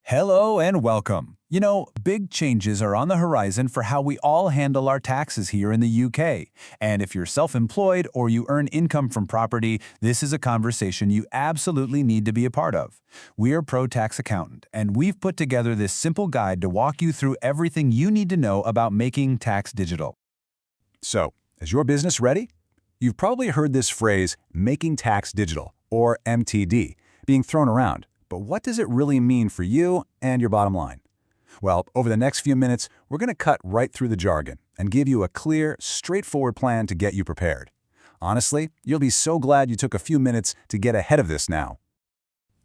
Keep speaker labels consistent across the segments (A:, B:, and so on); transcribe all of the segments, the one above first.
A: Hello and welcome. Big changes are on the horizon for how we all handle our taxes here in the UK. And if you're self-employed or you earn income from property, this is a conversation you absolutely need to be a part of. We're Pro Tax Accountant, and we've put together this simple guide to walk you through everything you need to know about making tax digital. So, is your business ready? You've probably heard this phrase, making tax digital, or MTD, being thrown around. But what does it really mean for you and your bottom line? Well, over the next few minutes, we're going to cut right through the jargon and give you a clear, straightforward plan to get you prepared. Honestly, you'll be so glad you took a few minutes to get ahead of this now.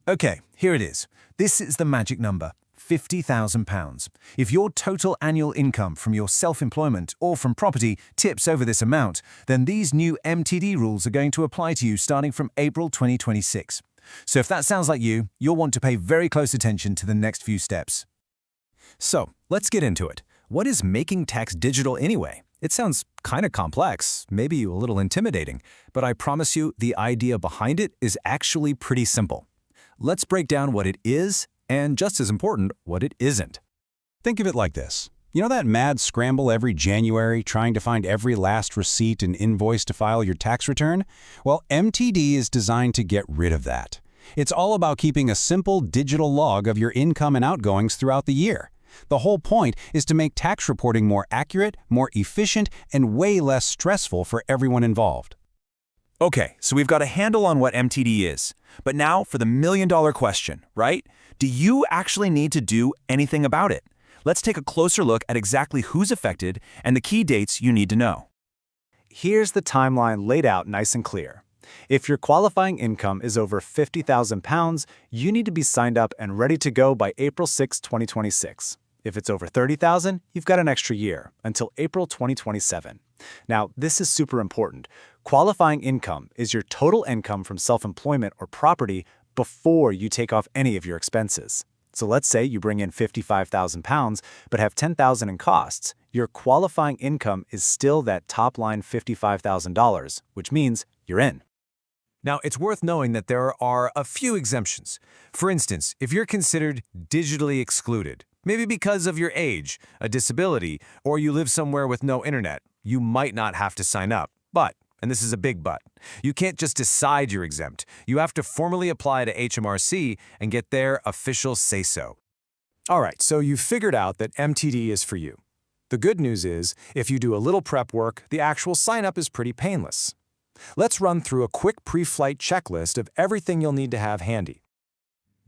B: Okay, here it is. This is the magic number, £50,000. If your total annual income from your self-employment or from property tips over this amount, then these new MTD rules are going to apply to you starting from April 2026. So if that sounds like you, you'll want to pay very close attention to the next few steps. So, let's get into it. What is making tax digital anyway? It sounds kind of complex, maybe a little intimidating, but I promise you the idea behind it is actually pretty simple. Let's break down what it is and, just as important, what it isn't.
C: Think of it like this. You know that mad scramble every January trying to find every last receipt and invoice to file your tax return? Well, MTD is designed to get rid of that. It's all about keeping a simple digital log of your income and outgoings throughout the year. The whole point is to make tax reporting more accurate, more efficient, and way less stressful for everyone involved.
B: Okay, so we've got a handle on what MTD is. But now for the million-dollar question, right? Do you actually need to do anything about it? Let's take a closer look at exactly who's affected and the key dates you need to know.
D: Here's the timeline laid out nice and clear. If your qualifying income is over £50,000, you need to be signed up and ready to go by April 6, 2026. If it's over $30,000, you've got an extra year, until April 2027. Now, this is super important. Qualifying income is your total income from self-employment or property before you take off any of your expenses. So let's say you bring in £55,000 but have $10,000 in costs. Your qualifying income is still that top line $55,000, which means you're in.
B: Now, it's worth knowing that there are a few exemptions. For instance, if you're considered digitally excluded, maybe because of your age, a disability, or you live somewhere with no internet, you might not have to sign up. But, and this is a big but, you can't just decide you're exempt. You have to formally apply to HMRC and get their official say-so.
E: All right, so you've figured out that MTD is for you. The good news is, if you do a little prep work, the actual sign-up is pretty painless. Let's run through a quick pre-flight checklist of everything you'll need to have handy.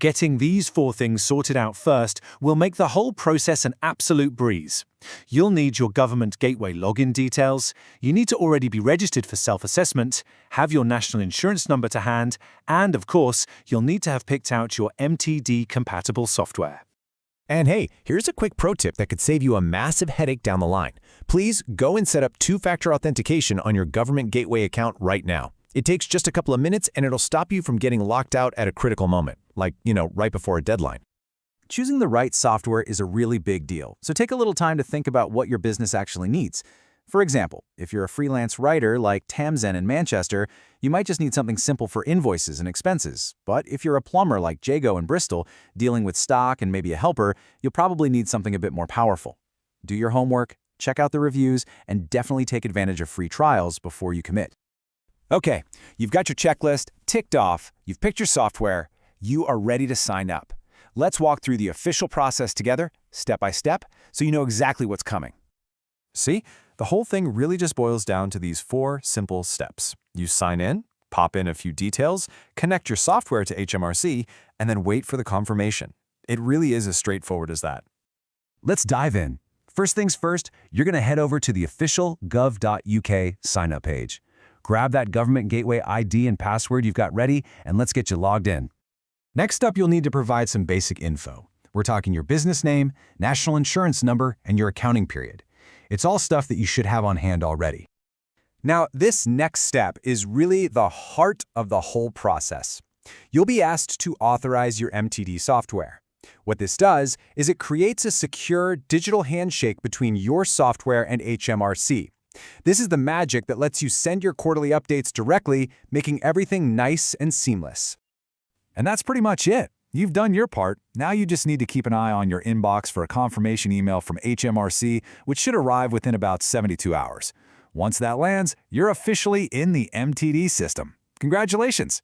D: Getting these 4 things sorted out first will make the whole process an absolute breeze. You'll need your government gateway login details, you need to already be registered for self-assessment, have your national insurance number to hand, and of course, you'll need to have picked out your MTD-compatible software.
F: And hey, here's a quick pro tip that could save you a massive headache down the line. Please go and set up 2-factor authentication on your government gateway account right now. It takes just a couple of minutes and it'll stop you from getting locked out at a critical moment, like, right before a deadline.
A: Choosing the right software is a really big deal, so take a little time to think about what your business actually needs. For example, if you're a freelance writer like Tamzen in Manchester, you might just need something simple for invoices and expenses. But if you're a plumber like Jago in Bristol, dealing with stock and maybe a helper, you'll probably need something a bit more powerful. Do your homework, check out the reviews, and definitely take advantage of free trials before you commit.
B: Okay, you've got your checklist ticked off, you've picked your software, you are ready to sign up. Let's walk through the official process together, step by step, so you know exactly what's coming.
E: See, the whole thing really just boils down to these 4 simple steps. You sign in, pop in a few details, connect your software to HMRC, and then wait for the confirmation. It really is as straightforward as that.
A: Let's dive in. First things first, you're going to head over to the official gov.uk sign-up page. Grab that government gateway ID and password you've got ready, and let's get you logged in.
F: Next up, you'll need to provide some basic info. We're talking your business name, national insurance number, and your accounting period. It's all stuff that you should have on hand already.
B: Now, this next step is really the heart of the whole process. You'll be asked to authorize your MTD software. What this does is it creates a secure digital handshake between your software and HMRC. This is the magic that lets you send your quarterly updates directly, making everything nice and seamless. And that's pretty much it.
E: You've done your part. Now you just need to keep an eye on your inbox for a confirmation email from HMRC, which should arrive within about 72 hours. Once that lands, you're officially in the MTD system. Congratulations!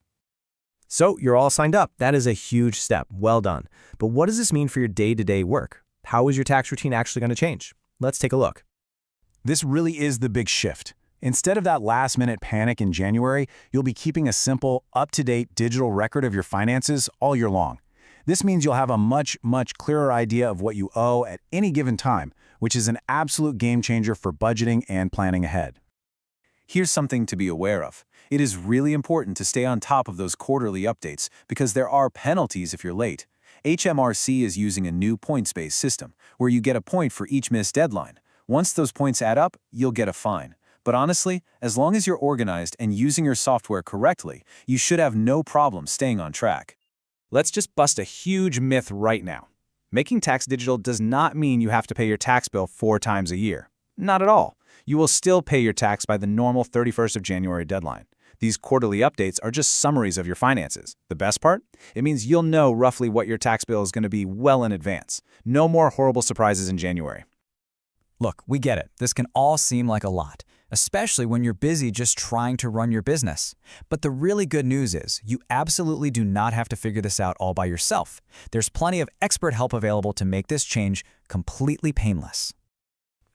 F: So you're all signed up. That is a huge step. Well done. But what does this mean for your day-to-day work? How is your tax routine actually going to change? Let's take a look.
A: This really is the big shift. Instead of that last-minute panic in January, you'll be keeping a simple, up-to-date digital record of your finances all year long. This means you'll have a much clearer idea of what you owe at any given time, which is an absolute game changer for budgeting and planning ahead. Here's something to be aware of. It is really important to stay on top of those quarterly updates because there are penalties if you're late. HMRC is using a new points-based system where you get a point for each missed deadline. Once those points add up, you'll get a fine. But honestly, as long as you're organized and using your software correctly, you should have no problem staying on track.
D: Let's just bust a huge myth right now. Making tax digital does not mean you have to pay your tax bill 4 times a year. Not at all. You will still pay your tax by the normal 31st of January deadline. These quarterly updates are just summaries of your finances. The best part? It means you'll know roughly what your tax bill is going to be well in advance. No more horrible surprises in January.
G: Look, we get it. This can all seem like a lot, especially when you're busy just trying to run your business. But the really good news is you absolutely do not have to figure this out all by yourself. There's plenty of expert help available to make this change completely painless.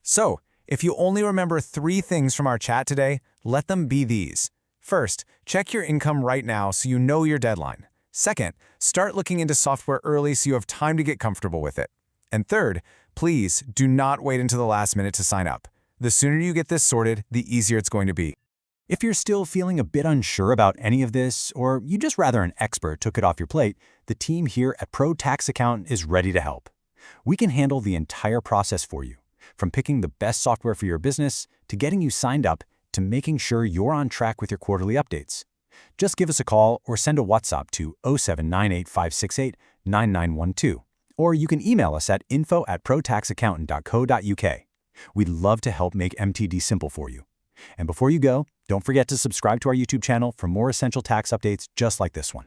B: So, if you only remember 3 things from our chat today, let them be these. First, check your income right now so you know your deadline. Second, start looking into software early so you have time to get comfortable with it. And third, please do not wait until the last minute to sign up. The sooner you get this sorted, the easier it's going to be.
A: If you're still feeling a bit unsure about any of this, or you'd just rather an expert took it off your plate, the team here at Pro Tax Accountant is ready to help. We can handle the entire process for you, from picking the best software for your business, to getting you signed up, to making sure you're on track with your quarterly updates. Just give us a call or send a WhatsApp to 0798-568-9912, or you can email us at info@protaxaccountant.co.uk. We'd love to help make MTD simple for you. And before you go, don't forget to subscribe to our YouTube channel for more essential tax updates just like this one.